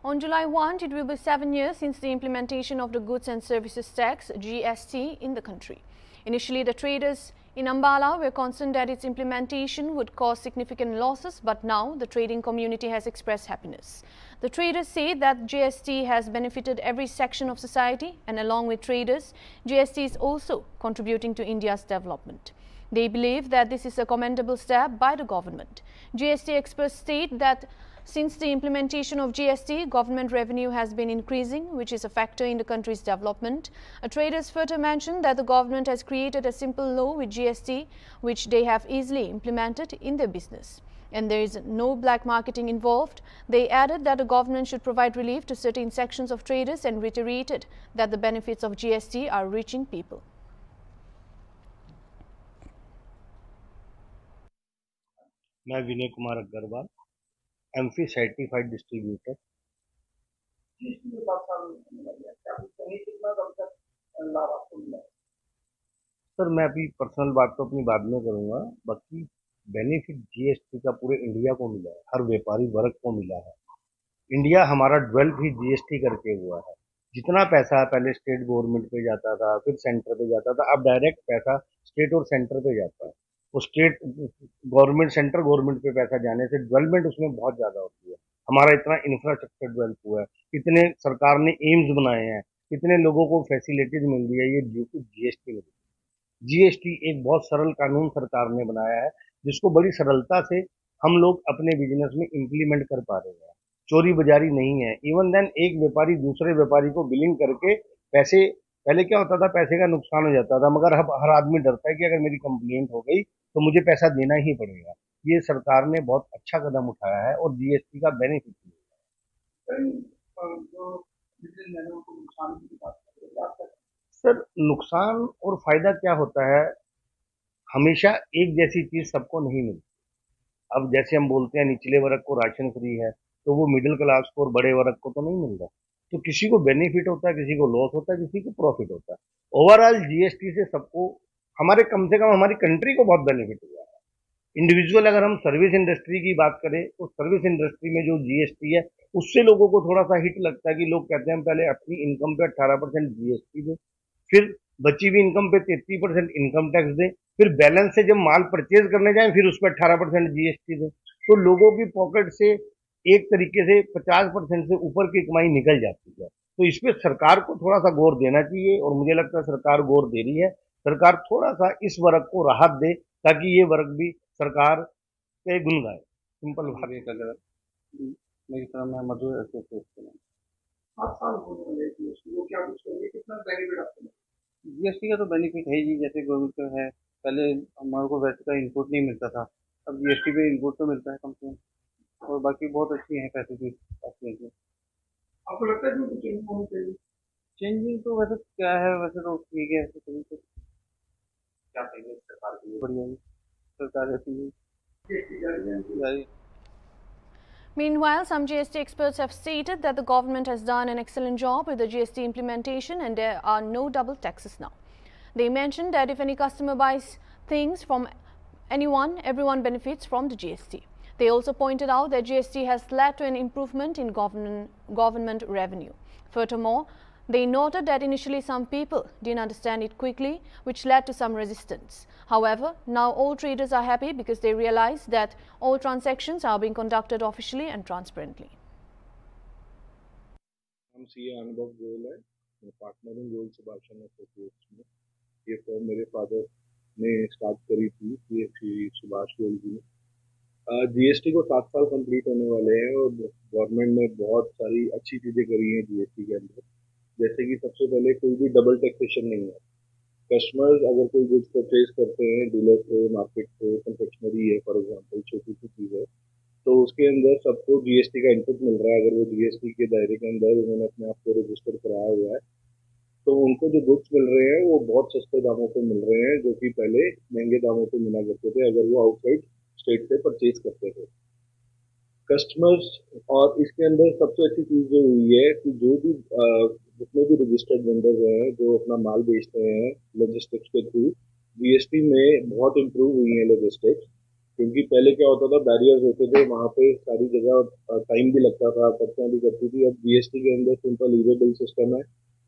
On July 1, it will be 7 years since the implementation of the Goods and Services Tax (GST) in the country. Initially, the traders in Ambala were concerned that its implementation would cause significant losses, but now the trading community has expressed happiness. The traders say that GST has benefited every section of society, and along with traders, GST is also contributing to India's development. They believe that this is a commendable step by the government. GST experts state that since the implementation of GST, government revenue has been increasing, which is a factor in the country's development. Traders further mentioned that the government has created a simple law with GST, which they have easily implemented in their business. And there is no black marketing involved. They added that the government should provide relief to certain sections of traders and reiterated that the benefits of GST are reaching people. मैं Vinay Kumar Agarwal, MF certified distributor. Sir, मैं अभी personal बात तो अपनी बाद में करूंगा। बाकी बेनिफिट जीएसटी का पूरे इंडिया को मिला है, हर व्यापारी वर्ग को मिला है। इंडिया हमारा डेवलप ही जीएसटी करके हुआ है। जितना पैसा पहले स्टेट गवर्नमेंट पे जाता था, फिर सेंटर पे जाता था, अब डायरेक्ट पैसा स्टेट और सेंटर पे जाता है। वो स्टेट गवर्नमेंट सेंटर गवर्नमेंट पे पैसा जाने से डेवलपमेंट उसमें बहुत ज्यादा होती है। हमारा इतना इंफ्रास्ट्रक्चर डेवलप हुआ है, कितने सरकार ने एम्स बनाए हैं, कितने लोगों को फैसिलिटीज मिल रही है, ये ड्यू टू जीएसटी मिल रही है। जीएसटी एक बहुत सरल कानून सरकार ने बनाया है, जिसको बड़ी सरलता से हम लोग अपने बिजनेस में इम्प्लीमेंट कर पा रहे हैं। चोरी बाजारी नहीं है। इवन देन एक व्यापारी दूसरे व्यापारी को बिलिंग करके पैसे, पहले क्या होता था, पैसे का नुकसान हो जाता था, मगर अब हर आदमी डरता है कि अगर मेरी कंप्लेंट हो गई तो मुझे पैसा देना ही पड़ेगा। ये सरकार ने बहुत अच्छा कदम उठाया है और जीएसटी का बेनिफिट सर, नुकसान और फायदा क्या होता है, हमेशा एक जैसी चीज सबको नहीं मिलती। अब जैसे हम बोलते हैं निचले वर्ग को राशन फ्री है, तो वो मिडिल क्लास को और बड़े वर्ग को तो नहीं मिल रहा। तो किसी को बेनिफिट होता है, किसी को लॉस होता है, किसी को प्रॉफिट होता है। ओवरऑल जीएसटी से सबको, हमारे कम से कम हमारी कंट्री को बहुत बेनिफिट हुआ है। इंडिविजुअल अगर हम सर्विस इंडस्ट्री की बात करें तो सर्विस इंडस्ट्री में जो जीएसटी है उससे लोगों को थोड़ा सा हिट लगता है कि लोग कहते हैं हम पहले अपनी इनकम पे 18% जीएसटी दें, फिर बची हुई इनकम पे 33% इनकम टैक्स दें, फिर बैलेंस से जब माल परचेज करने जाएं फिर उस पर 18% जीएसटी दें। तो लोगों की पॉकेट से एक तरीके से 50% से ऊपर की कमाई निकल जाती है। तो इस पे सरकार को थोड़ा सा गौर देना चाहिए और मुझे लगता है सरकार गौर दे रही है। सरकार थोड़ा सा इस वर्ग को राहत दे ताकि ये वर्ग भी सरकार के गुण गाए। सिंपल बात। मेरी तरह मैं मधु एसोसिएशन 7 साल होने वाले जीएसटी को, क्या कुछ करिए, कितना बेनिफिट आपको? जीएसटी का तो बेनिफिट है जी, जैसे गवर्नमेंट का है। पहले हमारे को वैसे का इनपुट नहीं मिलता था, अब जीएसटी पे इनपुट तो मिलता है कम से कम, और बाकी बहुत अच्छी है फैसिलिटी। आपको लगता है कि चेंजिंग होनी चाहिए? चेंजिंग तो वैसे क्या है, वैसे तो ठीक है, ऐसे कभी तो क्या कहेंगे सरकार के लिए, बढ़िया जी सरकार ऐसी है। Meanwhile, some GST experts have stated that the government has done an excellent job with the GST implementation and there are no double taxes now. They mentioned that if any customer buys things from anyone, everyone benefits from the GST. They also pointed out that GST has led to an improvement in government revenue. Furthermore, they noted that initially some people didn't understand it quickly, which led to some resistance. However, now all traders are happy because they realize that all transactions are being conducted officially and transparently. हम CA अनुभव गोयल है, मैं partner हूँ Goyal Subhashchandra associates में। ये firm मेरे father ने start करी थी, ये श्री सुभाष गोयल जी ने। जीएसटी को 7 साल कंप्लीट होने वाले हैं और गवर्नमेंट ने बहुत सारी अच्छी चीजें करी हैं जीएसटी के अंदर। जैसे कि सबसे पहले कोई भी डबल टैक्सेशन नहीं है। कस्टमर्स अगर कोई गुड्स परचेज करते हैं डीलर से, मार्केट से, कन्फेक्शनरी है फॉर एग्जांपल, छोटी सी चीज है, तो उसके अंदर सबको जीएसटी का इनपुट मिल रहा है। अगर वो जीएसटी के दायरे के अंदर उन्होंने अपने आप को रजिस्टर कराया हुआ है, तो उनको जो गुड्स मिल रहे हैं वो बहुत सस्ते दामों पे मिल रहे हैं, जो कि पहले महंगे दामों पे मिला करते थे अगर वो आउटसाइड स्टेट से परचेज करते थे कस्टमर्स। और इसके अंदर सबसे अच्छी चीज जो हुई है कि जो भी जितने भी रजिस्टर्ड वेंडर्स हैं जो अपना माल बेचते हैं लॉजिस्टिक्स के थ्रू, जीएसटी में बहुत इम्प्रूव हुई है लॉजिस्टिक्स। क्योंकि पहले क्या होता था, बैरियर्स होते थे वहां पे सारी जगह, टाइम भी लगता था, पर्चियां भी कटती थी। अब जीएसटी के अंदर सिंपल ई वे बिल सिस्टम है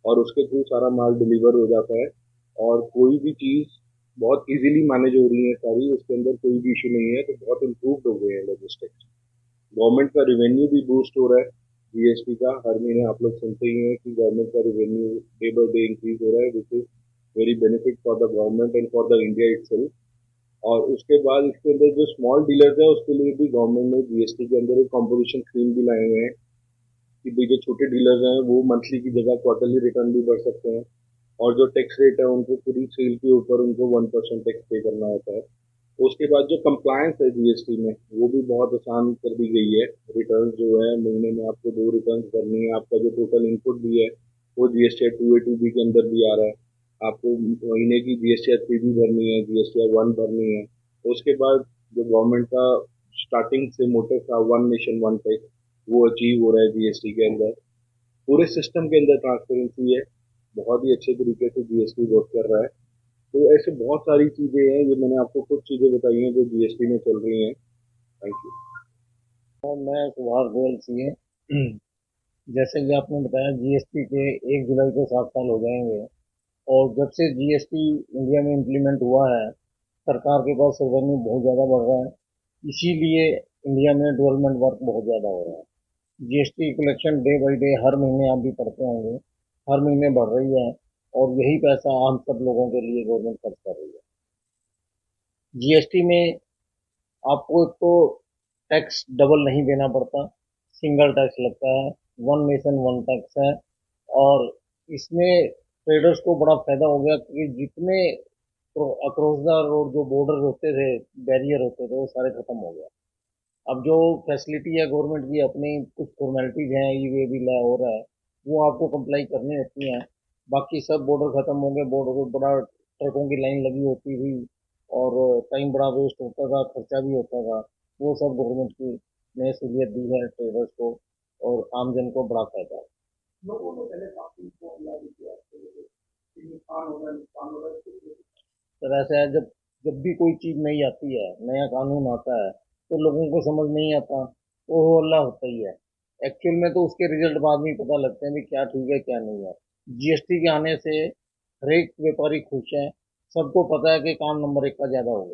और उसके थ्रू सारा माल डिलीवर हो जाता है और कोई भी चीज बहुत इजीली मैनेज हो रही है सारी, उसके अंदर कोई भी इशू नहीं है, तो बहुत इम्प्रूव हो गए हैं लॉजिस्टिक्स। गवर्नमेंट का रिवेन्यू भी बूस्ट हो रहा है जीएसटी का। हर महीने आप लोग सुनते ही हैं कि गवर्नमेंट का revenue day by day increase हो रहा है, which is very benefit for the government and for the India itself. और उसके बाद इसके अंदर जो स्मॉल डीलर्स है उसके लिए भी गवर्नमेंट ने जीएसटी के अंदर एक कॉम्पोजिशन स्कीम भी लाए हुए हैं कि भाई जो छोटे डीलर्स हैं वो मंथली की जगह क्वार्टरली रिटर्न भी भर सकते हैं, और जो टैक्स रेट है उनको पूरी सेल के ऊपर उनको 1% टैक्स पे करना होता है। उसके बाद जो कंप्लायंस है जीएसटी में वो भी बहुत आसान कर दी गई है। रिटर्न जो है महीने में आपको 2 रिटर्न करनी है, आपका जो टोटल इनपुट भी है वो जीएसटी 2A 2B के अंदर भी आ रहा है। आपको महीने की जीएसटी 3 भी भरनी है, जीएसटी 1 भरनी है। उसके बाद जो गवर्नमेंट का स्टार्टिंग से मोटिव था, वन नेशन वन टैक्स, वो अचीव हो रहा है जीएसटी के अंदर। पूरे सिस्टम के अंदर ट्रांसपेरेंसी है, बहुत ही अच्छे तरीके से जीएसटी वर्क कर रहा है। तो ऐसे बहुत सारी चीजें हैं, ये मैंने आपको कुछ चीजें बताई हैं जो जीएसटी में चल रही हैं। Thank you. मैं सुभाष गोयल सी है। जैसे कि आपने बताया, जीएसटी के 1 जुलाई को 7 साल हो जाएंगे। और जब से जीएसटी इंडिया में इम्प्लीमेंट हुआ है, सरकार के पास रेवेन्यू बहुत ज़्यादा बढ़ रहा है। इसीलिए इंडिया में डेवलपमेंट वर्क बहुत ज़्यादा हो रहा है। GST collection day by day, हर महीने आप भी पढ़ते होंगे, हर महीने बढ़ रही है। और यही पैसा हम सब लोगों के लिए गवर्नमेंट खर्च कर रही है। जीएसटी में आपको एक तो टैक्स डबल नहीं देना पड़ता, सिंगल टैक्स लगता है, वन नेशन वन टैक्स है। और इसमें ट्रेडर्स को बड़ा फायदा हो गया कि जितने अक्रॉस द रोड जो बॉर्डर होते थे, बैरियर होते थे, वो सारे खत्म हो गए। अब जो फैसिलिटी है गवर्नमेंट की, अपनी कुछ फॉर्मेलिटीज हैं, ई वे भी हो रहा है, वो आपको कंप्लाई करनी होती हैं। बाकी सब बॉर्डर खत्म हो गए, बॉर्डर पर बड़ा ट्रकों की लाइन लगी होती थी और टाइम बड़ा वेस्ट होता था, खर्चा भी होता था। वो सब गवर्नमेंट की नई सहूलियत दी है ट्रेडर्स को, और आम जन को बड़ा फायदा है। लोगों को पहले काफी नुकसान हो रहा है, नुकसान हो रहा है। सर ऐसा है, जब जब भी कोई चीज़ नई आती है, नया कानून आता है, तो लोगों को समझ नहीं आता, तो वो हल्ला होता ही है। एक्चुअल में तो उसके रिजल्ट बाद में ही पता लगते हैं कि क्या ठीक है क्या नहीं है। जीएसटी के आने से हर एक व्यापारी खुश है, सबको पता है कि काम नंबर 1 का ज़्यादा हो गया।